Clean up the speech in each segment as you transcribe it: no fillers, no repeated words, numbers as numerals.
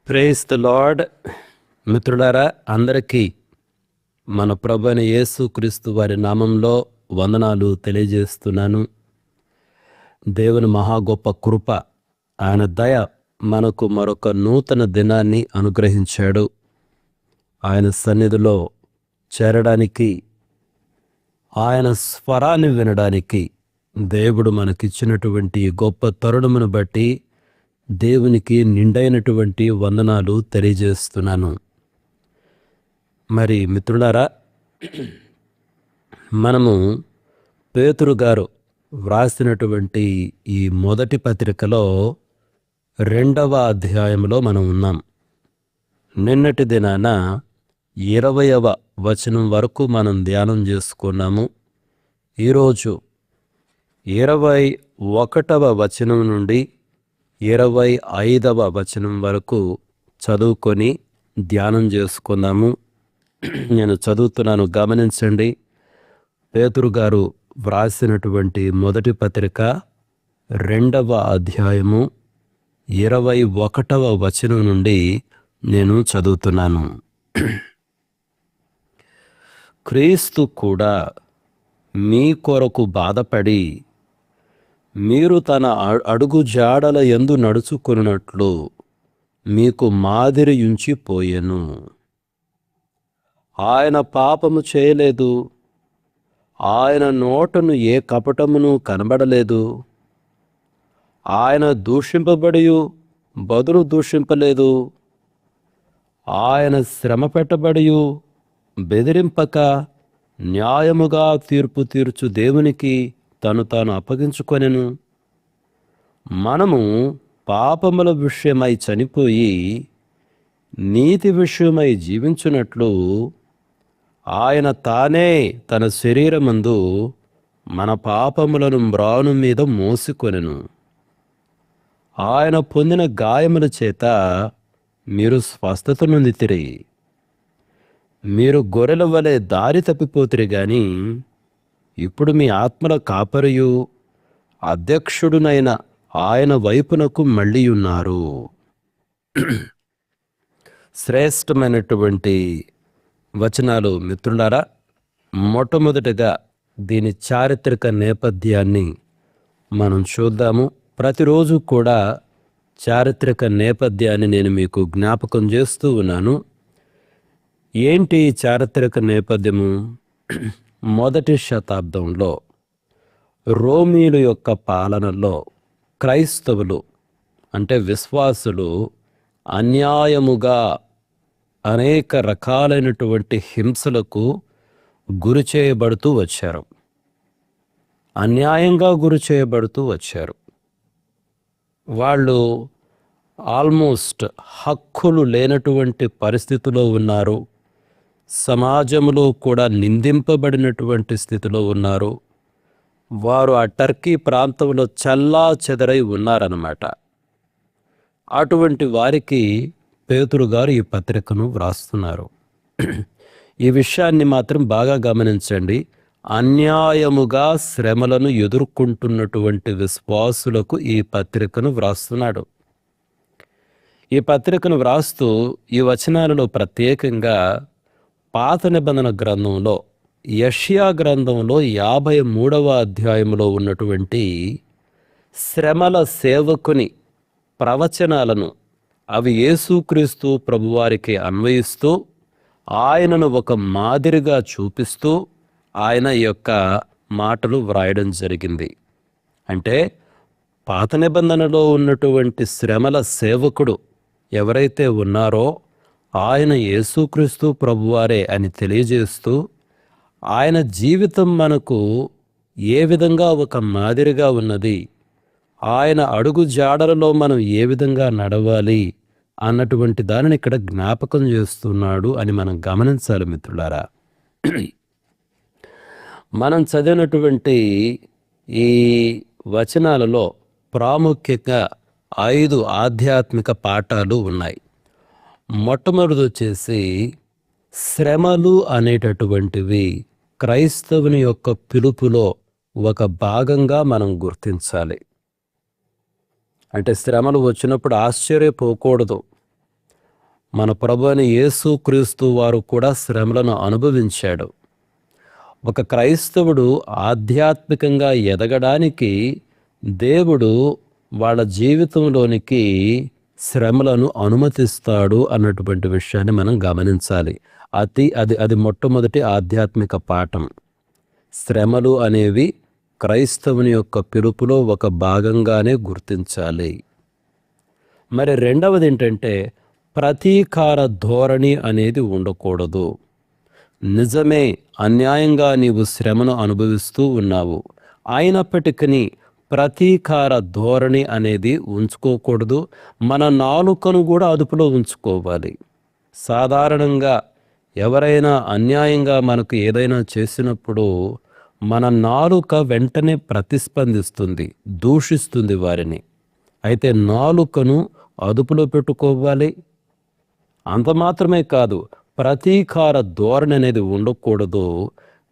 Praise the lord. మిత్రులారా, అందరికీ మన ప్రభువైన యేసు క్రీస్తు వారి నామంలో వందనాలు తెలియజేస్తున్నాను. దేవుని మహా గొప్ప కృప, ఆయన దయ మనకు మరొక నూతన దినాన్ని అనుగ్రహించాడు. ఆయన సన్నిధిలో చేరడానికి, ఆయన స్వరాన్ని వినడానికి దేవుడు మనకిచ్చినటువంటి ఈ గొప్ప తరుణమును బట్టి దేవునికి నిండైనటువంటి వందనాలు తెలియజేస్తున్నాను. మరి మిత్రులారా, మనము పేతురు గారు వ్రాసినటువంటి ఈ మొదటి పత్రికలో 2వ అధ్యాయంలో మనం ఉన్నాం. నిన్నటి దినాన 20వ వచనం వరకు మనం ధ్యానం చేసుకున్నాము. ఈరోజు 21వ వచనం నుండి 25వ వచనం వరకు చదువుకొని ధ్యానం చేసుకుందాము. నేను చదువుతున్నాను, గమనించండి. పేతురు గారు వ్రాసినటువంటి మొదటి పత్రిక 2వ అధ్యాయము 21వ వచనం నుండి నేను చదువుతున్నాను. క్రీస్తు కూడా మీ కొరకు బాధపడి మీరు తన అడుగు జాడల యందు నడుచుకున్నట్లు మీకు మాదిరియుంచిపోయెను. ఆయన పాపము చేయలేదు, ఆయన నోటను ఏ కపటమును కనబడలేదు. ఆయన దూషింపబడియు బదులు దూషింపలేదు. ఆయన శ్రమ పెట్టబడియు బెదిరింపక న్యాయముగా తీర్పు తీర్చు దేవునికి తను తాను అప్పగించుకొనెను. మనము పాపముల విషయమై చనిపోయి నీతి విషయమై జీవించున్నట్లు ఆయన తానే తన శరీరమందు మన పాపములను మ్రాను మీద మోసుకొనెను. ఆయన పొందిన గాయముల చేత మీరు స్వస్థత నొందితిరి. మీరు గొర్రెల వలె దారి తప్పిపోతిరి గాని ఇప్పుడు మీ ఆత్మల కాపరియు అధ్యక్షుడునైన ఆయన వైపునకు మళ్ళీ ఉన్నారు. శ్రేష్టమైనటువంటి వచనాలు మిత్రులారా. మొట్టమొదటిగా దీని చారిత్రక నేపథ్యాన్ని మనం చూద్దాము. ప్రతిరోజు కూడా చారిత్రక నేపథ్యాన్ని నేను మీకు జ్ఞాపకం చేస్తూ ఉన్నాను. ఏంటి చారిత్రక నేపథ్యము? మొదటి శతాబ్దంలో రోమీల యొక్క పాలనలో క్రైస్తవులు అంటే విశ్వాసులు అన్యాయముగా అనేక రకాలైనటువంటి హింసలకు గురి చేయబడుతూ వచ్చారు. అన్యాయంగా గురి చేయబడుతూ వచ్చారు. వాళ్ళు ఆల్మోస్ట్ హక్కులు లేనటువంటి పరిస్థితిలో ఉన్నారు. సమాజంలో కూడా నిందింపబడినటువంటి స్థితిలో ఉన్నారు. వారు ఆ టర్కీ ప్రాంతంలో చల్లా చెదరై ఉన్నారన్నమాట. అటువంటి వారికి పేతురు గారు ఈ పత్రికను వ్రాస్తున్నారు. ఈ విషయాన్ని మాత్రం బాగా గమనించండి. అన్యాయముగా శ్రమలను ఎదుర్కొంటున్నటువంటి విశ్వాసులకు ఈ పత్రికను వ్రాస్తున్నాడు. ఈ పత్రికను వ్రాస్తూ ఈ వచనాలలో ప్రత్యేకంగా పాత నిబంధన గ్రంథంలో యెషయా గ్రంథంలో 53వ అధ్యాయంలో ఉన్నటువంటి శ్రమల సేవకుని ప్రవచనాలను, అవి యేసుక్రీస్తు ప్రభువారికి అన్వయిస్తూ ఆయనను ఒక మాదిరిగా చూపిస్తూ ఆయన యొక్క మాటలు వ్రాయడం జరిగింది. అంటే పాత నిబంధనలో ఉన్నటువంటి శ్రమల సేవకుడు ఎవరైతే ఉన్నారో ఆయన యేసుక్రీస్తు ప్రభువారే అని తెలియజేస్తూ ఆయన జీవితం మనకు ఏ విధంగా ఒక మాదిరిగా ఉన్నది, ఆయన అడుగు జాడలలో మనం ఏ విధంగా నడవాలి అన్నటువంటి దానిని ఇక్కడ జ్ఞాపకం చేస్తున్నాడు అని మనం గమనించాలి మిత్రులారా. మనం చదివినటువంటి ఈ వచనాలలో ప్రాముఖ్యంగా 5 ఆధ్యాత్మిక పాఠాలు ఉన్నాయి. మొట్టమొదటి వచ్చేసి శ్రమలు అనేటటువంటివి క్రైస్తవుని యొక్క పిలుపులో ఒక భాగంగా మనం గుర్తించాలి. అంటే శ్రమలు వచ్చినప్పుడు ఆశ్చర్యపోకూడదు. మన ప్రభువైన యేసుక్రీస్తు వారు కూడా శ్రమలను అనుభవించాడు. ఒక క్రైస్తవుడు ఆధ్యాత్మికంగా ఎదగడానికి దేవుడు వాళ్ళ జీవితంలోనికి శ్రమలను అనుమతిస్తాడు అన్నటువంటి విషయాన్ని మనం గమనించాలి. అది మొట్టమొదటి ఆధ్యాత్మిక పాఠం. శ్రమలు అనేవి క్రైస్తవుని యొక్క పిలుపులో ఒక భాగంగానే గుర్తించాలి. మరి రెండవది ఏంటంటే, ప్రతీకార ధోరణి అనేది ఉండకూడదు. నిజమే, అన్యాయంగా నీవు శ్రమను అనుభవిస్తూ ఉన్నావు, అయినప్పటికీ ప్రతీకార ధోరణి అనేది ఉంచుకోకూడదు. మన నాలుకను కూడా అదుపులో ఉంచుకోవాలి. సాధారణంగా ఎవరైనా అన్యాయంగా మనకు ఏదైనా చేసినప్పుడు మన నాలుక వెంటనే ప్రతిస్పందిస్తుంది, దూషిస్తుంది వారిని. అయితే నాలుకను అదుపులో పెట్టుకోవాలి. అంత మాత్రమే కాదు, ప్రతీకార ధోరణి అనేది ఉండకూడదు.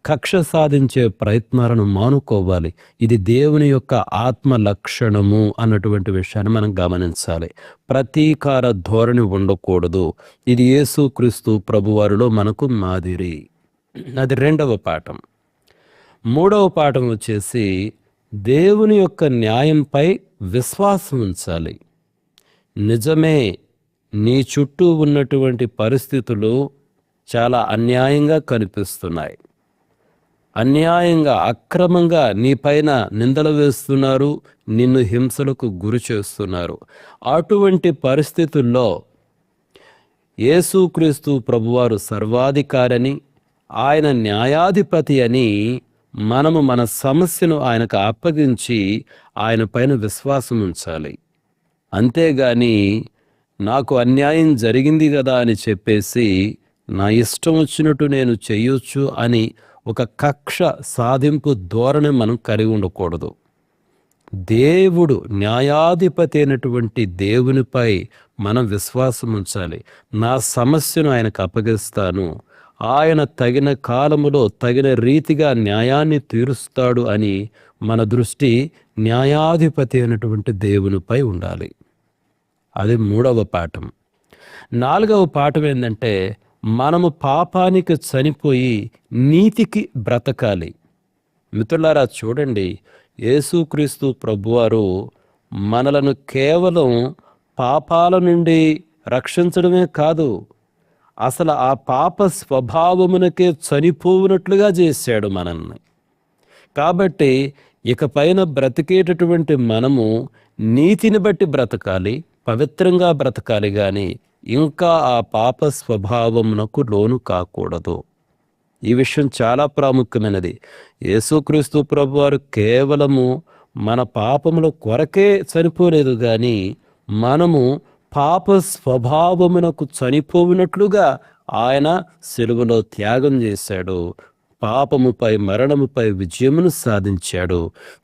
కక్ష సాధించే ప్రయత్నాలను మానుకోవాలి. ఇది దేవుని యొక్క ఆత్మ లక్షణము అన్నటువంటి విషయాన్ని మనం గమనించాలి. ప్రతీకార ధోరణి ఉండకూడదు. ఇది యేసుక్రీస్తు ప్రభువారిలో మనకు మాదిరి. అది రెండవ పాఠం. మూడవ పాఠం వచ్చేసి, దేవుని యొక్క న్యాయంపై విశ్వాసం ఉంచాలి. నిజమే, నీ చుట్టూ ఉన్నటువంటి పరిస్థితులు చాలా అన్యాయంగా కనిపిస్తున్నాయి. అన్యాయంగా, అక్రమంగా నీ పైన నిందలు వేస్తున్నారు, నిన్ను హింసలకు గురి చేస్తున్నారు. అటువంటి పరిస్థితుల్లో యేసుక్రీస్తు ప్రభువారు సర్వాధికారని, ఆయన న్యాయాధిపతి అని మనము మన సమస్యను ఆయనకు అప్పగించి ఆయన పైన విశ్వాసం ఉంచాలి. అంతేగాని నాకు అన్యాయం జరిగింది కదా అని చెప్పేసి నా ఇష్టం వచ్చినట్టు నేను చేయొచ్చు అని ఒక కక్ష సాధింపు ధోరణి మనం కలిగి ఉండకూడదు. దేవుడు, న్యాయాధిపతి అయినటువంటి దేవునిపై మనం విశ్వాసం ఉంచాలి. నా సమస్యను ఆయనకు అప్పగిస్తాను, ఆయన తగిన కాలములో తగిన రీతిగా న్యాయాన్ని తీరుస్తాడు అని మన దృష్టి న్యాయాధిపతి అయినటువంటి దేవునిపై ఉండాలి. అది మూడవ పాఠం. నాలుగవ పాఠం ఏంటంటే, మనము పాపానికి చనిపోయి నీతికి బ్రతకాలి. మిత్రులారా చూడండి, యేసుక్రీస్తు ప్రభువారు మనలను కేవలం పాపాల నుండి రక్షించడమే కాదు, అసలు ఆ పాప స్వభావమునకే చనిపోవునట్లుగా చేశాడు మనల్ని. కాబట్టి ఇకపైన బ్రతికేటటువంటి మనము నీతిని బట్టి బ్రతకాలి, పవిత్రంగా బ్రతకాలి, కానీ ఇంకా ఆ పాప స్వభావమునకు లోను కాకూడదు. ఈ విషయం చాలా ప్రాముఖ్యమైనది. యేసుక్రీస్తు ప్రభువారు కేవలము మన పాపముల కొరకే చనిపోలేదు, కానీ మనము పాప స్వభావమునకు చనిపోయినట్లుగా ఆయన సిలువలో త్యాగం చేశాడు. పాపముపై, మరణముపై విజయమును సాధించాడు.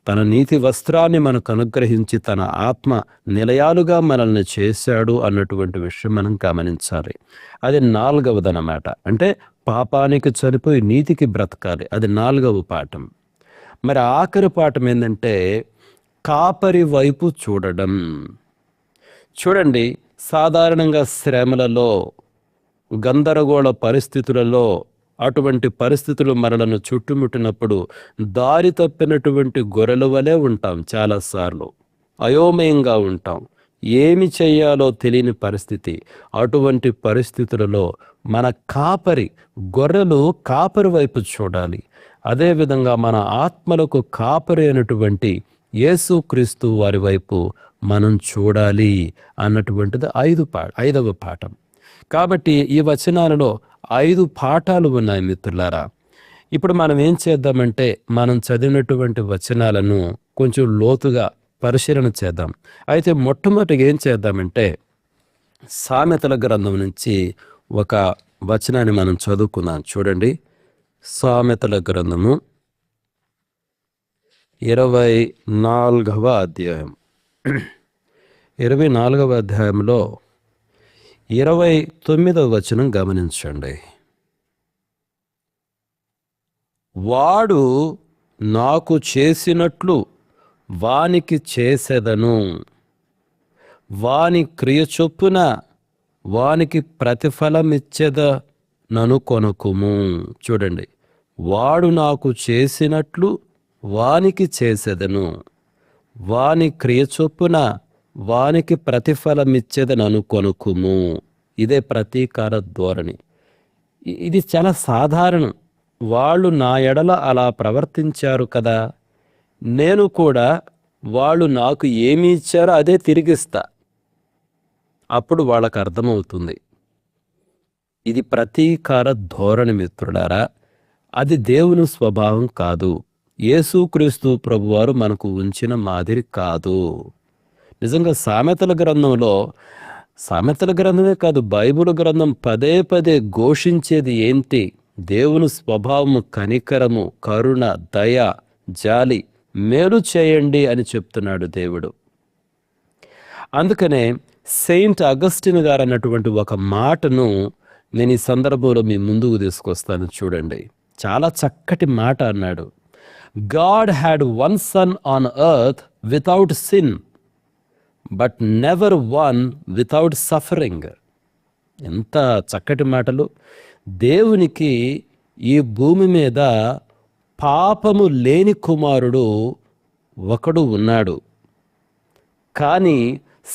తన నీతి వస్త్రాన్ని మనకు అనుగ్రహించి తన ఆత్మ నిలయాలుగా మనల్ని చేశాడు అన్నటువంటి విషయం మనం గమనించాలి. అది నాలుగవదన్నమాట. అంటే పాపానికి చనిపోయి నీతికి బ్రతకాలి. అది నాలుగవ పాఠం. మరి ఆఖరి పాఠం ఏంటంటే, కాపరి వైపు చూడడం. చూడండి, సాధారణంగా శ్రమలలో, గందరగోళ పరిస్థితులలో, అటువంటి పరిస్థితులు మనలను చుట్టుముట్టినప్పుడు దారి తప్పినటువంటి గొర్రెల వలె ఉంటాం. చాలాసార్లు అయోమయంగా ఉంటాం, ఏమి చెయ్యాలో తెలియని పరిస్థితి. అటువంటి పరిస్థితులలో మన కాపరి, గొర్రెలు కాపరి వైపు చూడాలి. అదేవిధంగా మన ఆత్మలకు కాపరి అయినటువంటి యేసుక్రీస్తు వారి వైపు మనం చూడాలి అన్నటువంటిది ఐదవ పాఠం. కాబట్టి ఈ వచనాలలో 5 పాఠాలు ఉన్నాయి మిత్రులారా. ఇప్పుడు మనం ఏం చేద్దామంటే, మనం చదివినటువంటి వచనాలను కొంచెం లోతుగా పరిశీలన చేద్దాం. అయితే మొట్టమొదటిగా ఏం చేద్దామంటే, సామెతల గ్రంథం నుంచి ఒక వచనాన్ని మనం చదువుకుందాం. చూడండి, సామెతల గ్రంథము 24వ అధ్యాయం. 24వ అధ్యాయంలో 29వ వచనం గమనించండి. వాడు నాకు చేసినట్లు వానికి చేసెదను, వాని క్రియ చొప్పున వానికి ప్రతిఫలమిచ్చెదనను కొనుకుము. చూడండి, వాడు నాకు చేసినట్లు వానికి చేసెదను, వాని క్రియ చొప్పున వానికి ప్రతిఫలమిచ్చెదనను కొనుకుము. ఇదే ప్రతీకార ధోరణి. ఇది చాలా సాధారణం. వాళ్ళు నా ఎడల అలా ప్రవర్తించారు కదా, నేను కూడా వాళ్ళు నాకు ఏమి ఇచ్చారో అదే తిరిగిస్తా. అప్పుడు వాళ్ళకు అర్థమవుతుంది. ఇది ప్రతీకార ధోరణి మిత్రులారా. అది దేవుని స్వభావం కాదు. యేసుక్రీస్తు ప్రభువారు మనకు ఉంచిన మాదిరి కాదు. నిజంగా సామెతల గ్రంథమే కాదు, బైబిల్ గ్రంథం పదే పదే ఘోషించేది ఏంటి? దేవుని స్వభావము కనికరము, కరుణ, దయ, జాలి, మేలు చేయండి అని చెప్తున్నాడు దేవుడు. అందుకనే సెయింట్ అగస్టిన్ గారు అన్నటువంటి ఒక మాటను నేను ఈ సందర్భంలో మీ ముందుకు తీసుకొస్తాను. చూడండి, చాలా చక్కటి మాట అన్నాడు. God had one son on earth without sin, but never one without suffering. ఎంత చక్కటి మాటలు! దేవునికి ఈ భూమి మీద పాపము లేని కుమారుడు ఒకడు ఉన్నాడు, కానీ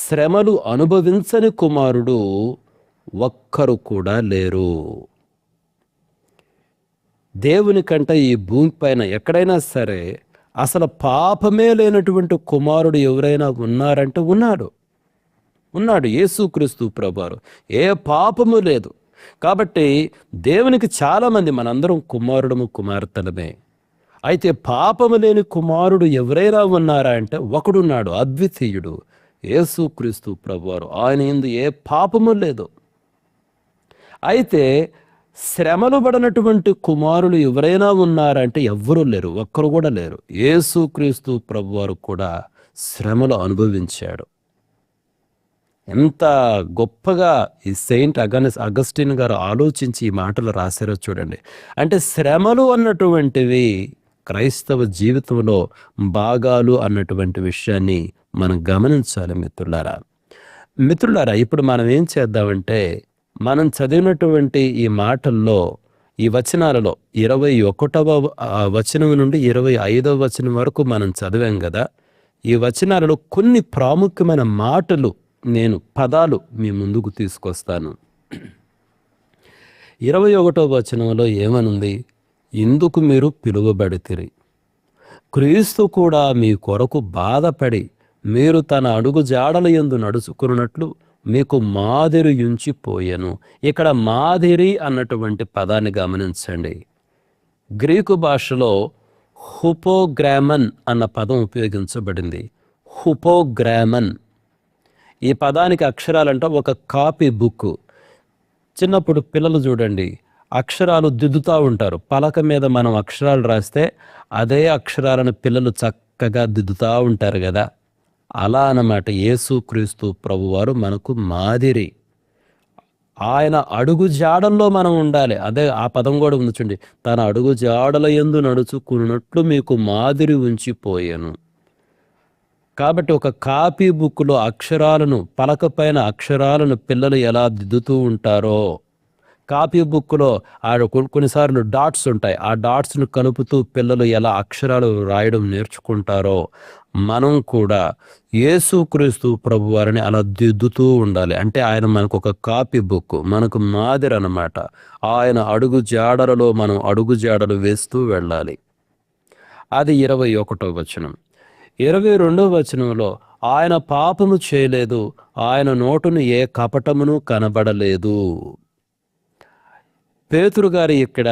శ్రమలు అనుభవించని కుమారుడు ఒక్కరు కూడా లేరు. దేవుని కంటే ఈ భూమిపైన ఎక్కడైనా సరే అసలు పాపమే లేనటువంటి కుమారుడు ఎవరైనా ఉన్నారంటే ఉన్నాడు యేసుక్రీస్తు ప్రభువారు. ఏ పాపము లేదు. కాబట్టి దేవునికి చాలామంది, మనందరం కుమారుడము కుమార్తెలమే. అయితే పాపము లేని కుమారుడు ఎవరైనా ఉన్నారా అంటే ఒకడున్నాడు, అద్వితీయుడు, యేసుక్రీస్తు ప్రభువారు. ఆయన యందు ఏ పాపము లేదు. అయితే శ్రమలు పడినటువంటి కుమారులు ఎవరైనా ఉన్నారంటే ఎవ్వరూ లేరు, ఒక్కరు కూడా లేరు. యేసుక్రీస్తు ప్రభువారు కూడా శ్రమలు అనుభవించాడు. ఎంత గొప్పగా ఈ సెయింట్ అగస్టిన్ గారు ఆలోచించి ఈ మాటలు రాశారో చూడండి. అంటే శ్రమలు అన్నటువంటివి క్రైస్తవ జీవితంలో భాగాలు అన్నటువంటి విషయాన్ని మనం గమనించాలి మిత్రులారా. ఇప్పుడు మనం ఏం చేద్దామంటే, మనం చదివినటువంటి ఈ మాటల్లో, ఈ వచనాలలో 21వ వచనం నుండి 25వ వచనం వరకు మనం చదివాం కదా. ఈ వచనాలలో కొన్ని ప్రాముఖ్యమైన మాటలు, పదాలు మీ ముందుకు తీసుకొస్తాను. 21వ వచనంలో ఏమనుంది? ఇందుకు మీరు పిలువబడితిరి, క్రీస్తు కూడా మీ కొరకు బాధపడి మీరు తన అడుగు జాడల యందు నడుచుకున్నట్లు మీకు మాదిరి ఉంచిపోయెను. ఇక్కడ మాదిరి అన్నటువంటి పదాన్ని గమనించండి. గ్రీకు భాషలో హుపోగ్రామన్ అన్న పదం ఉపయోగించబడింది. హుపోగ్రామన్, ఈ పదానికి అక్షరాలంట ఒక కాపీ బుక్. చిన్నప్పుడు పిల్లలు చూడండి, అక్షరాలు దిద్దుతూ ఉంటారు. పలక మీద మనం అక్షరాలు రాస్తే అదే అక్షరాలను పిల్లలు చక్కగా దిద్దుతూ ఉంటారు కదా. అలా అన్నమాట యేసుక్రీస్తు ప్రభువారు మనకు మాదిరి. ఆయన అడుగు జాడల్లో మనం ఉండాలి. అదే ఆ పదం కూడా ఉంది చూడండి, తన అడుగు జాడల యందు నడుచుకున్నట్లు మీకు మాదిరి ఉంచిపోయాను. కాబట్టి ఒక కాపీ బుక్లో అక్షరాలను, పలక పైన అక్షరాలను పిల్లలు ఎలా దిద్దుతూ ఉంటారో, కాపీ బుక్లో కొన్నిసార్లు డాట్స్ ఉంటాయి, ఆ డాట్స్ను కలుపుతూ పిల్లలు ఎలా అక్షరాలు రాయడం నేర్చుకుంటారో, మనం కూడా యేసుక్రీస్తు ప్రభువారిని అలా దిద్దుతూ ఉండాలి. అంటే ఆయన మనకు ఒక కాపీ బుక్, మనకు మాదిరి అన్నమాట. ఆయన అడుగు జాడలలో మనం అడుగు జాడలు వేస్తూ వెళ్ళాలి. అది 21వ వచనం. 22వ వచనంలో ఆయన పాపము చేయలేదు, ఆయన నోటును ఏ కపటమును కనబడలేదు. పేతురు గారు ఇక్కడ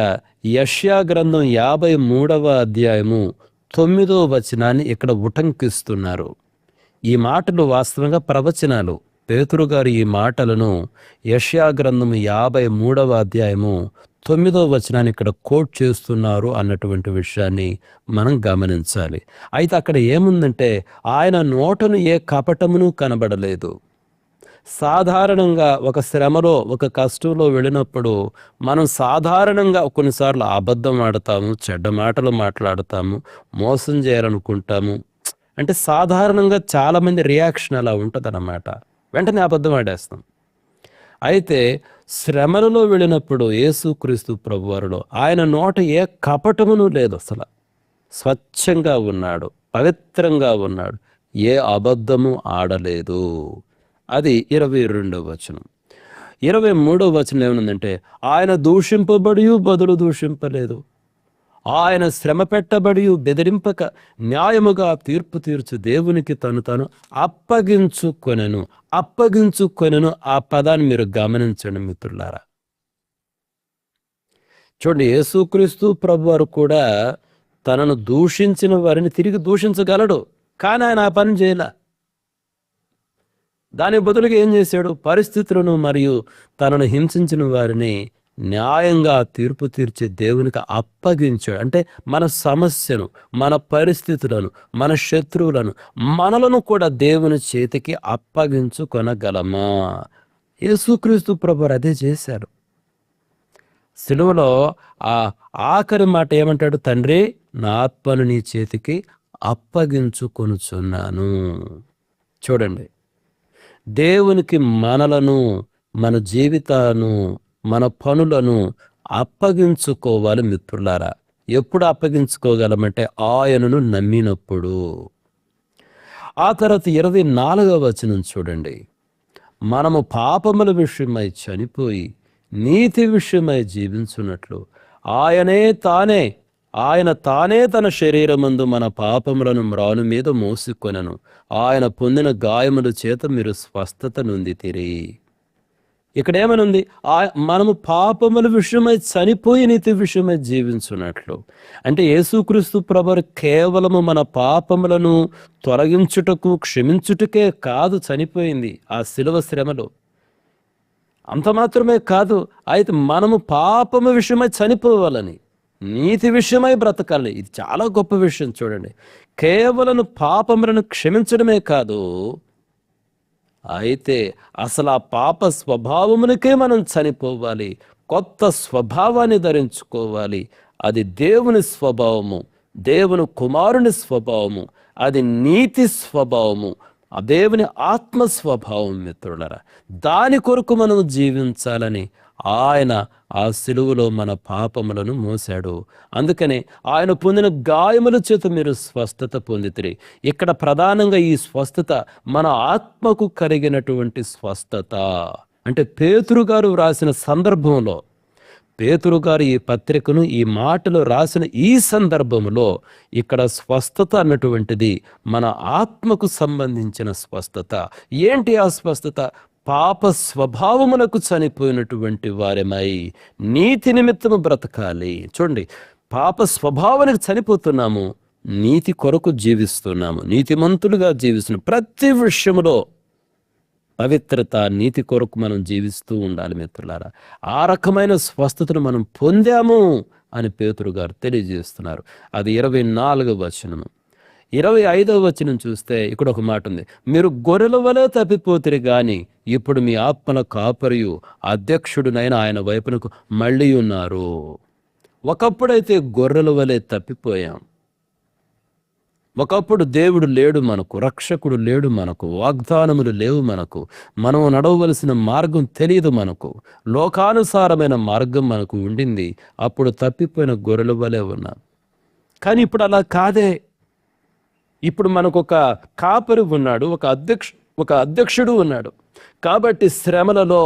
యెషయా గ్రంథం 53వ అధ్యాయము 9వ వచనాన్ని ఇక్కడ ఉటంకిస్తున్నారు. ఈ మాటలు వాస్తవంగా ప్రవచనాలు. పేతురు గారు ఈ మాటలను యెషయా గ్రంథం 53వ అధ్యాయము 9వ వచనాన్ని ఇక్కడ కోట్ చేస్తున్నారు అన్నటువంటి విషయాన్ని మనం గమనించాలి. అయితే అక్కడ ఏముందంటే, ఆయన నోటను ఏ కపటమును కనబడలేదు. సాధారణంగా ఒక శ్రమలో, ఒక కష్టంలో వెళ్ళినప్పుడు మనం సాధారణంగా కొన్నిసార్లు అబద్ధం ఆడతాము, చెడ్డ మాటలు మాట్లాడతాము, మోసం చేయాలనుకుంటాము. అంటే సాధారణంగా చాలామంది రియాక్షన్ అలా ఉంటుంది అన్నమాట. వెంటనే అబద్ధం ఆడేస్తాం. అయితే శ్రమలలో వెళ్ళినప్పుడు యేసుక్రీస్తు ప్రభువారిలో ఆయన నోట ఏ కపటమును లేదు, అసలు స్వచ్ఛంగా ఉన్నాడు, పవిత్రంగా ఉన్నాడు, ఏ అబద్ధము ఆడలేదు. అది 22వ వచనం. 23వ వచనం ఏమనుందంటే, ఆయన దూషింపబడి బదులు దూషింపలేదు, ఆయన శ్రమ పెట్టబడి బెదిరింపక న్యాయముగా తీర్పు తీర్చు దేవునికి తను అప్పగించుకొనెను. ఆ పదాన్ని మీరు గమనించండి మిత్రులారా. చూడండి, యేసుక్రీస్తు ప్రభువారు కూడా తనను దూషించిన వారిని తిరిగి దూషించగలడు, కానీ ఆయన ఆ పని చేయలే. దాని బదులుగా ఏం చేశాడు? పరిస్థితులను మరియు తనను హింసించిన వారిని న్యాయంగా తీర్పు తీర్చే దేవునికి అప్పగించాడు. అంటే మన సమస్యను, మన పరిస్థితులను, మన శత్రువులను, మనలను కూడా దేవుని చేతికి అప్పగించుకొనగలమా? యేసుక్రీస్తు ప్రభువారు అదే చేశారు. సిలువలో ఆ ఆఖరి మాట ఏమంటాడు? తండ్రి, నా ఆత్మను నీ చేతికి అప్పగించుకొనుచున్నాను. చూడండి, దేవునికి మనలను, మన జీవితాలను, మన పనులను అప్పగించుకోవాలి మిత్రులారా. ఎప్పుడు అప్పగించుకోగలమంటే ఆయనను నమ్మినప్పుడు. ఆ తర్వాత 24వ వచనం చూడండి, మనము పాపముల విషయమై చనిపోయి నీతి విషయమై జీవించున్నట్లు ఆయన తానే తన శరీరమందు మన పాపములను మ్రాను మీద మోసుకొనెను, ఆయన పొందిన గాయముల చేత మీరు స్వస్థత నొందితిరి. ఇక్కడ ఏమనుంది? మనము పాపముల విషయమై చనిపోయి నీతి విషయమై జీవించున్నట్లు. అంటే యేసుక్రీస్తు ప్రభువు కేవలము మన పాపములను తొలగించుటకు, క్షమించుటకే కాదు చనిపోయింది ఆ శిలువ శ్రమలో. అంత మాత్రమే కాదు, అయితే మనము పాపము విషయమై చనిపోవాలని, నీతి విషయమై బ్రతకాలి. ఇది చాలా గొప్ప విషయం. చూడండి, కేవలం పాపములను క్షమించడమే కాదు, అయితే అసలు ఆ పాప స్వభావమునికే మనం చనిపోవాలి, కొత్త స్వభావాన్ని ధరించుకోవాలి. అది దేవుని స్వభావము, దేవుని కుమారుని స్వభావము, అది నీతి స్వభావము, ఆ దేవుని ఆత్మ స్వభావం మిత్రులరా. దాని కొరకు మనం జీవించాలని ఆయన ఆ సిలువలో మన పాపములను మోసాడు. అందుకనే ఆయన పొందిన గాయముల చేత మీరు స్వస్థత పొందితిరి. ఇక్కడ ప్రధానంగా ఈ స్వస్థత మన ఆత్మకు కలిగినటువంటి స్వస్థత. అంటే పేతురు గారు వ్రాసిన సందర్భంలో, పేతురు గారు ఈ పత్రికను, ఈ మాటలు రాసిన ఈ సందర్భంలో ఇక్కడ స్వస్థత అన్నటువంటిది మన ఆత్మకు సంబంధించిన స్వస్థత. ఏంటి ఆ స్వస్థత? పాప స్వభావములకు చనిపోయినటువంటి వారమై నీతి నిమిత్తము బ్రతకాలి. చూడండి, పాప స్వభావానికి చనిపోతున్నాము, నీతి కొరకు జీవిస్తున్నాము, నీతిమంతులుగా జీవిస్తున్నాం. ప్రతి విషయంలో పవిత్రత, నీతి కొరకు మనం జీవిస్తూ ఉండాలి మిత్రులారా. ఆ రకమైన స్వస్థతను మనం పొందాము అని పేతురు గారు తెలియజేస్తున్నారు. అది 24వ వచనము. 25వ వచనం చూస్తే ఇక్కడ ఒక మాట ఉంది, మీరు గొర్రెల వలె తప్పిపోతిరి గాని ఇప్పుడు మీ ఆత్మల కాపరియు అధ్యక్షుడునైన ఆయన వైపునకు మళ్ళీ ఉన్నారు. ఒకప్పుడైతే గొర్రెల వలె తప్పిపోయాం. ఒకప్పుడు దేవుడు లేడు మనకు, రక్షకుడు లేడు మనకు, వాగ్దానములు లేవు మనకు, మనం నడవవలసిన మార్గం తెలియదు మనకు, లోకానుసారమైన మార్గం మనకు ఉండింది. అప్పుడు తప్పిపోయిన గొర్రెల వలె ఉన్నాం. కానీ ఇప్పుడు అలా కాదే. ఇప్పుడు మనకు ఒక కాపరి ఉన్నాడు, ఒక అధ్యక్షుడు ఉన్నాడు. కాబట్టి శ్రమలలో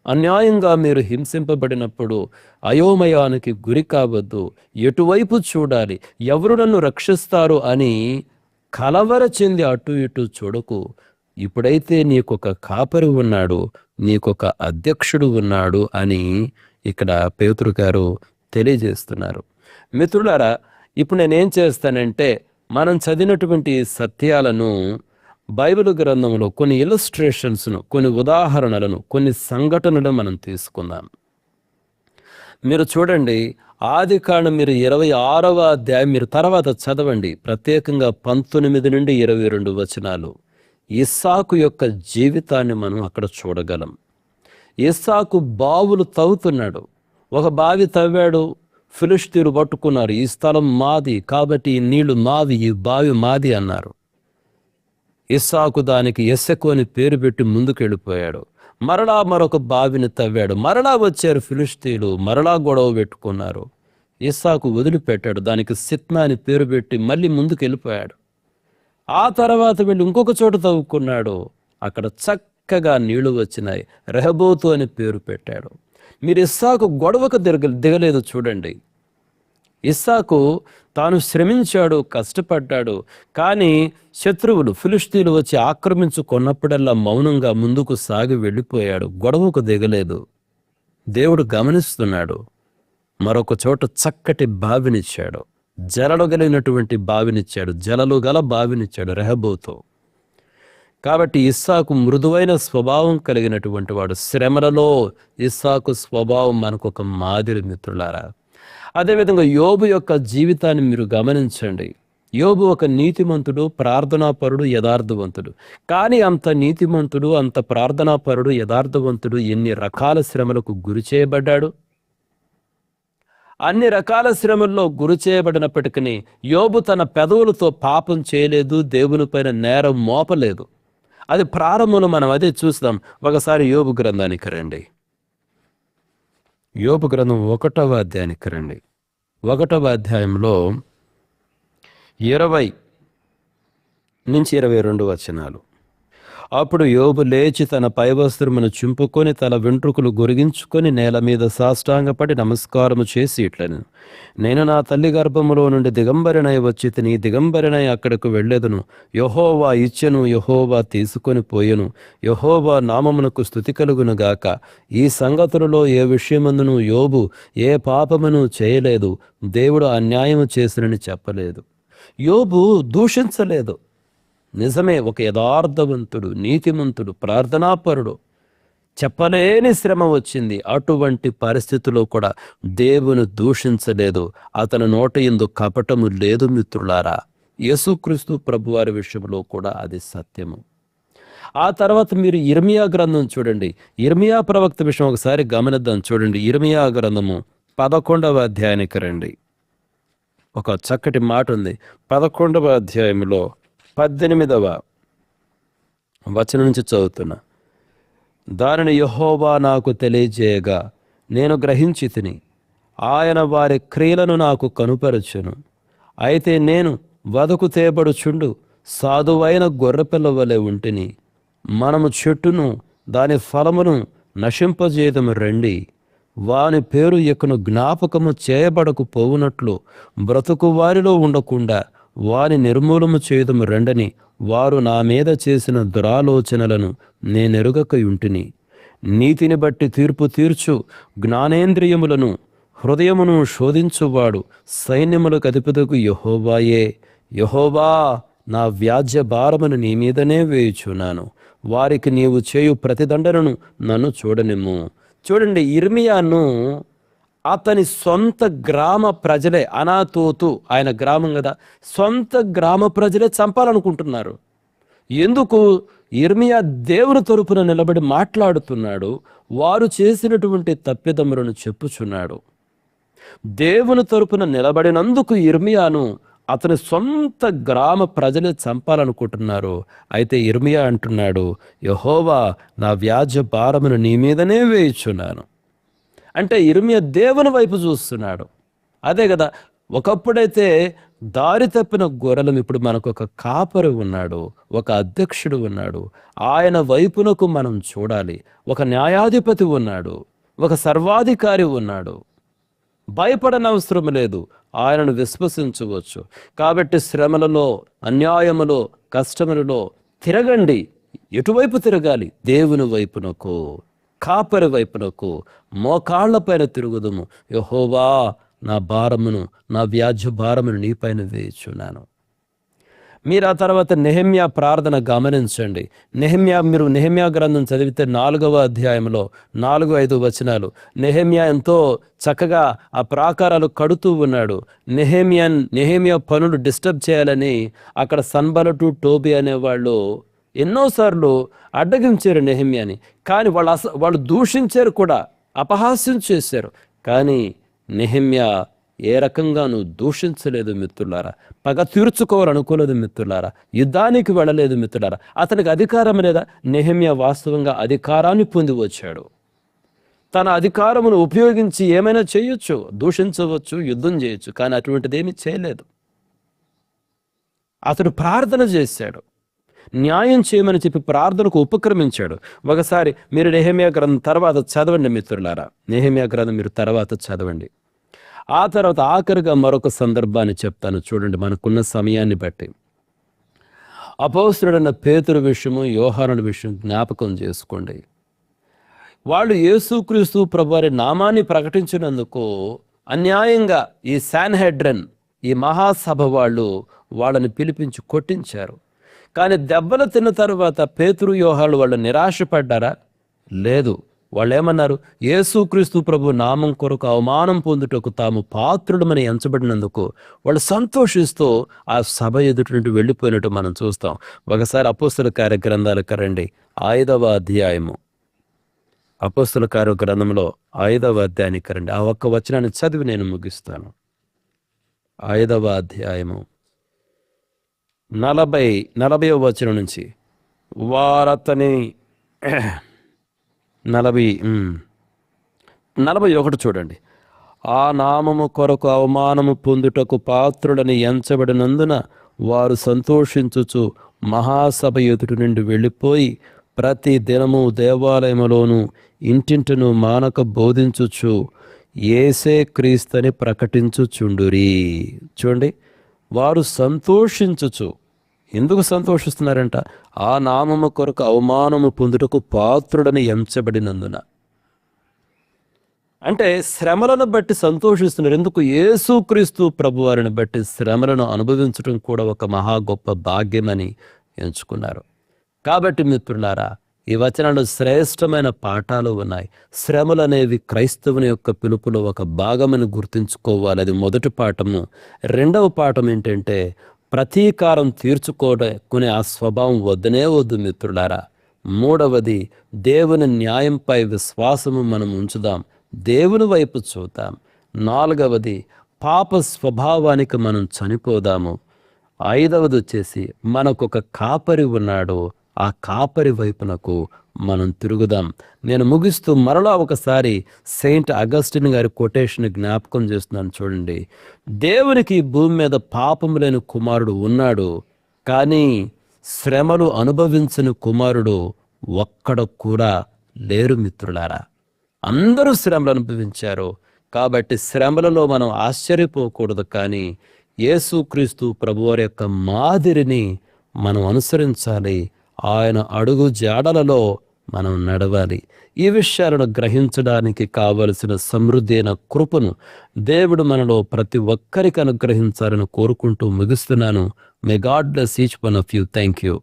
అన్యాయంగా మీరు హింసింపబడినప్పుడు అయోమయానికి గురి కావద్దు. ఎటువైపు చూడాలి, ఎవరు నన్ను రక్షిస్తారు అని కలవర చెంది అటు ఇటు చూడకు. ఇప్పుడైతే నీకొక కాపరి ఉన్నాడు, నీకొక అధ్యక్షుడు ఉన్నాడు అని ఇక్కడ పేతురు గారు తెలియజేస్తున్నారు. మిత్రులారా, ఇప్పుడు నేనేం చేస్తానంటే, మనం చదివినటువంటి సత్యాలను బైబిల్ గ్రంథంలో కొన్ని ఇలస్ట్రేషన్స్ను, కొన్ని ఉదాహరణలను, కొన్ని సంఘటనలను మనం తీసుకుందాం. మీరు చూడండి, ఆదికాండం మీరు 26వ అధ్యాయం మీరు తర్వాత చదవండి, ప్రత్యేకంగా 19 నుండి 22 వచనాలు. ఇస్సాకు యొక్క జీవితాన్ని మనం అక్కడ చూడగలం. ఇస్సాకు బావులు తవ్వుతున్నాడు. ఒక బావి తవ్వాడు, ఫిలిష్తీయులు పట్టుకున్నారు. ఈ స్థలం మాది కాబట్టి ఈ నీళ్లు మావి, ఈ బావి మాది అన్నారు. ఇస్సాకు దానికి ఎస్సెకు అని పేరు పెట్టి ముందుకు వెళ్ళిపోయాడు. మరలా మరొక బావిని తవ్వాడు. మరలా వచ్చారు ఫిలిష్తీయులు, మరలా గొడవ పెట్టుకున్నారు. ఇస్సాకు వదిలిపెట్టాడు, దానికి సిత్నా అని పేరు పెట్టి మళ్ళీ ముందుకు వెళ్ళిపోయాడు. ఆ తర్వాత వెళ్ళి ఇంకొక చోట తవ్వుకున్నాడు, అక్కడ చక్కగా నీళ్లు వచ్చినాయి, రెహబోతు అని పేరు పెట్టాడు. మీరు ఇస్సాకు గొడవకు దిగలేదు చూడండి. ఇస్సాకు తాను శ్రమించాడు, కష్టపడ్డాడు. కానీ శత్రువులు ఫిలిష్తీయులు వచ్చి ఆక్రమించుకున్నప్పుడల్లా మౌనంగా ముందుకు సాగి వెళ్ళిపోయాడు, గొడవకు దిగలేదు. దేవుడు గమనిస్తున్నాడు. మరొక చోట చక్కటి బావినిచ్చాడు, జలలు కలిగినటువంటి బావినిచ్చాడు, జలలు గల బావినిచ్చాడు రెహబోతు. కాబట్టి ఇస్సాకు మృదువైన స్వభావం కలిగినటువంటి వాడు. శ్రమలలో ఇస్సాకు స్వభావం మనకు ఒక మాదిరి మిత్రులారా. అదేవిధంగా యోబు యొక్క జీవితాన్ని మీరు గమనించండి. యోబు ఒక నీతిమంతుడు, ప్రార్థనాపరుడు, యథార్థవంతుడు. కానీ అంత నీతిమంతుడు, అంత ప్రార్థనాపరుడు, యథార్థవంతుడు ఎన్ని రకాల శ్రమలకు గురి చేయబడ్డాడు. అన్ని రకాల శ్రమల్లో గురి చేయబడినప్పటికీ యోబు తన పెదవులతో పాపం చేయలేదు, దేవుని పైన నేరం మోపలేదు. అది ప్రారంభంలో మనం అదే చూస్తాం. ఒకసారి యోబు గ్రంథానికి రండి. యోబు గ్రంథం 1వ అధ్యాయానికి రండి. 1వ అధ్యాయంలో 20 నుంచి 22 వచనాలు. అప్పుడు యోబు లేచి తన పైవస్త్రమును చింపుకొని తల వెంట్రుకలు గొరిగించుకొని నేల మీద సాష్టాంగపడి నమస్కారము చేసి ఇట్లను, నేను నా తల్లి గర్భములో నుండి దిగంబరినై వచ్చి తిని దిగంబరినై అక్కడకు వెళ్ళెదను. యెహోవా ఇచ్చెను, యెహోవా తీసుకొని పోయెను. యెహోవా నామమునకు స్తుతి కలుగును గాక. ఈ సంగతులలో ఏ విషయమందును యోబు ఏ పాపమును చేయలేదు, దేవుడు అన్యాయము చేసినని చెప్పలేదు. యోబు దూషించలేదు. నిజమే, ఒక యథార్థవంతుడు, నీతిమంతుడు, ప్రార్థనాపరుడు. చెప్పలేని శ్రమ వచ్చింది. అటువంటి పరిస్థితుల్లో కూడా దేవుని దూషించలేదు. అతని నోట యందు కపటము లేదు మిత్రులారా. యేసుక్రీస్తు ప్రభువారి విషయంలో కూడా అది సత్యము. ఆ తర్వాత మీరు ఇర్మియా గ్రంథం చూడండి. ఇర్మియా ప్రవక్త విషయం ఒకసారి గమనిద్దాం చూడండి. ఇర్మియా గ్రంథము 11వ అధ్యాయానికి రండి. ఒక చక్కటి మాట ఉంది. 11వ అధ్యాయంలో 18వ వచనం నుంచి చదువుతున్నా. దానిని యెహోవా నాకు తెలియజేయగా నేను గ్రహించి తిని, ఆయన వారి క్రియలను నాకు కనుపరచును. అయితే నేను వదకు తేబడుచుండు సాధువైన గొర్రెపిల్ల వలె ఉంటిని. మనము చెట్టును దాని ఫలమును నశింపజేయదము రండి. వాని పేరు ఇకను జ్ఞాపకము చేయబడకు పోవునట్లు బ్రతుకు వారిలో ఉండకుండా వాని నిర్మూలము చేయదము రండని వారు నా మీద చేసిన దురాలోచనలను నేనెరుగక యుంటిని. నీతిని బట్టి తీర్పు తీర్చు జ్ఞానేంద్రియములను హృదయమును శోధించువాడు సైన్యములకు అధిపతికు యెహోవాయే. యెహోవా, నా వ్యాజ్య భారమును నీ మీదనే వేయుచున్నాను. వారికి నీవు చేయు ప్రతిదండనను నన్ను చూడనిమ్ము. చూడండి, ఇర్మియాను అతని సొంత గ్రామ ప్రజలే, అనాతోతు ఆయన గ్రామం కదా, సొంత గ్రామ ప్రజలే చంపాలనుకుంటున్నారు. ఎందుకు? ఇర్మియా దేవుని తరపున నిలబడి మాట్లాడుతున్నాడు. వారు చేసినటువంటి తప్పిదములను చెప్పుచున్నాడు. దేవుని తరపున నిలబడినందుకు ఇర్మియాను అతని సొంత గ్రామ ప్రజలే చంపాలనుకుంటున్నారు. అయితే ఇర్మియా అంటున్నాడు, యెహోవా, నా వ్యాజ్య భారమును నీ మీదనే వేయుచున్నాను. అంటే ఇర్మియా దేవుని వైపు చూస్తున్నాడు. అదే కదా, ఒకప్పుడైతే దారి తప్పిన గొర్రెలం, ఇప్పుడు మనకు ఒక కాపరి ఉన్నాడు, ఒక అధ్యక్షుడు ఉన్నాడు. ఆయన వైపునకు మనం చూడాలి. ఒక న్యాయాధిపతి ఉన్నాడు, ఒక సర్వాధికారి ఉన్నాడు. భయపడనవసరం లేదు, ఆయనను విశ్వసించవచ్చు. కాబట్టి శ్రమలలో, అన్యాయములో, కష్టములలో తిరగండి. ఎటువైపు తిరగాలి? దేవుని వైపునకు, కాపరి వైపునకు, మోకాళ్లపైన తిరుగుదుము. యెహోవా, నా భారమును, నా వ్యాజ్య భారమును నీపైన వేయుచున్నాను. మీరు ఆ తర్వాత నెహెమ్యా ప్రార్థన గమనించండి. మీరు నెహెమ్యా గ్రంథం చదివితే 4వ అధ్యాయంలో 4-5 వచనాలు. నెహెమ్యా ఎంతో చక్కగా ఆ ప్రాకారాలు కడుతూ ఉన్నాడు. నెహెమ్యా పనులు డిస్టర్బ్ చేయాలని అక్కడ సన్బలటు, టోబి అనేవాళ్ళు ఎన్నోసార్లు అడ్డగించారు నెహెమ్యాని. కానీ వాళ్ళు దూషించారు కూడా, అపహాస్యం చేశారు. కానీ నెహెమ్యా ఏ రకంగానూ దూషించలేదు మిత్రులారా, పగ తీర్చుకోవాలనుకోలేదు మిత్రులారా, యుద్ధానికి వెళ్ళలేదు మిత్రులారా. అతనికి అధికారం లేదా? నెహెమ్యా వాస్తవంగా అధికారాన్ని పొంది వచ్చాడు. తన అధికారమును ఉపయోగించి ఏమైనా చేయొచ్చు, దూషించవచ్చు, యుద్ధం చేయొచ్చు, కానీ అటువంటిది ఏమీ చేయలేదు. అతడు ప్రార్థన చేశాడు, న్యాయం చేయమని చెప్పి ప్రార్థనకు ఉపక్రమించాడు. ఒకసారి మీరు నెహెమ్యా గ్రంథం తర్వాత చదవండి మిత్రులారా, నెహెమ్యా గ్రంథం మీరు తర్వాత చదవండి. ఆ తర్వాత ఆఖరిగా మరొక సందర్భాన్ని చెప్తాను చూడండి, మనకున్న సమయాన్ని బట్టి. అపోస్తలుడైన పేతురు విషయము, యోహానుడి విషయం జ్ఞాపకం చేసుకోండి. వాళ్ళు యేసుక్రీస్తు ప్రభువారి నామాన్ని ప్రకటించినందుకు అన్యాయంగా ఈ శాన్హెడ్రన్, ఈ మహాసభ వాళ్ళని పిలిపించి కొట్టించారు. కానీ దెబ్బలు తిన్న తర్వాత పేతురు, యోహాను వాళ్ళు నిరాశపడ్డారా? లేదు. వాళ్ళు ఏమన్నారు? యేసుక్రీస్తు ప్రభు నామం కొరకు అవమానం పొందుటకు తాము పాత్రుడమని ఎంచబడినందుకు వాళ్ళు సంతోషిస్తూ ఆ సభ ఎదుటి నుండి వెళ్ళిపోయినట్టు మనం చూస్తాం. ఒకసారి అపోస్తల కార్య గ్రంథాలకు రండి, 5వ అధ్యాయము. అపోస్తల కార్య గ్రంథంలో 5వ అధ్యాయానికి రండి. ఆ ఒక్క వచనాన్ని చదివి నేను ముగిస్తాను. 5వ అధ్యాయము 40వ వచనం నుంచి వారతని 41 చూడండి. ఆ నామము కొరకు అవమానము పొందుటకు పాత్రుడని ఎంచబడినందున వారు సంతోషించుచు మహాసభ ఎదుటి నుండి వెళ్ళిపోయి ప్రతి దినము దేవాలయములోను ఇంటింటిను మానక బోధించుచు యేసే క్రీస్తుని ప్రకటించుచుండురి. చూడండి, వారు సంతోషించుచు. ఎందుకు సంతోషిస్తున్నారంట? ఆ నామము కొరకు అవమానము పొందుటకు పాత్రుడని ఎంచబడినందున. అంటే శ్రమలను బట్టి సంతోషిస్తున్నారు. ఎందుకు? యేసుక్రీస్తు ప్రభువారిని బట్టి శ్రమలను అనుభవించడం కూడా ఒక మహా గొప్ప భాగ్యమని ఎంచుకున్నారు. కాబట్టి మిత్రులారా, ఈ వచనాలు శ్రేష్టమైన పాఠాలు ఉన్నాయి. శ్రమలు అనేవి క్రైస్తవుని యొక్క పిలుపులో ఒక భాగమని గుర్తుంచుకోవాలి. అది మొదటి పాఠము. రెండవ పాఠం ఏంటంటే, ప్రతీకారం తీర్చుకోవడం ఆ స్వభావం వద్దనే వద్దు మిత్రులారా. మూడవది, దేవుని న్యాయంపై విశ్వాసము మనం ఉంచుదాం, దేవుని వైపు చూద్దాం. నాలుగవది, పాప స్వభావానికి మనం చనిపోదాము. ఐదవది వచ్చేసి, మనకొక కాపరి ఉన్నాడు, ఆ కాపరి వైపునకు మనం తిరుగుదాం. నేను ముగిస్తూ మరలా ఒకసారి సెయింట్ అగస్టిన్ గారి కొటేషన్ జ్ఞాపకం చేస్తున్నాను చూడండి. దేవునికి భూమి మీద పాపము లేని కుమారుడు ఉన్నాడు, కానీ శ్రమలు అనుభవించని కుమారుడు ఒక్కడ కూడా లేరు మిత్రులారా. అందరూ శ్రమలు అనుభవించారు. కాబట్టి శ్రమలలో మనం ఆశ్చర్యపోకూడదు, కానీ యేసుక్రీస్తు ప్రభువారి యొక్క మాదిరిని మనం అనుసరించాలి. ఆయన అడుగు జాడలలో మనం నడవాలి. ఈ విషయాలను గ్రహించడానికి కావలసిన సమృద్ధి అయిన కృపను దేవుడు మనలో ప్రతి ఒక్కరికి అనుగ్రహించాలని కోరుకుంటూ ముగిస్తున్నాను. May God bless each one of you. Thank you.